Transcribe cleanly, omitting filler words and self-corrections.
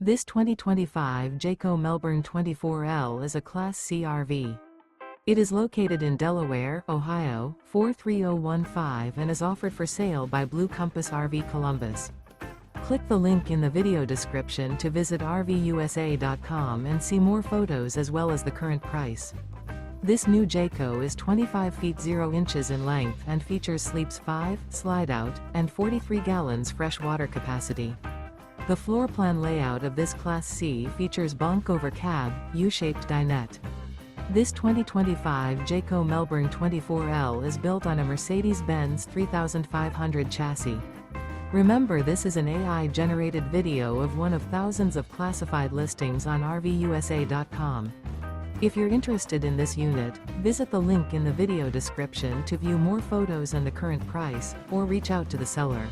This 2025 Jayco Melbourne 24L is a Class C RV. It is located in Delaware, Ohio, 43015 and is offered for sale by Blue Compass RV Columbus. Click the link in the video description to visit RVUSA.com and see more photos as well as the current price. This new Jayco is 25 feet 0 inches in length and features sleeps 5, Slideout, and 43 gallons fresh water capacity. The floor plan layout of this Class C features Bunk Over Cab, U-shaped dinette. This 2025 Jayco Melbourne 24L is built on a Mercedes-Benz 3500 chassis. Remember, this is an AI-generated video of one of thousands of classified listings on RVUSA.com. If you're interested in this unit, visit the link in the video description to view more photos and the current price, or reach out to the seller.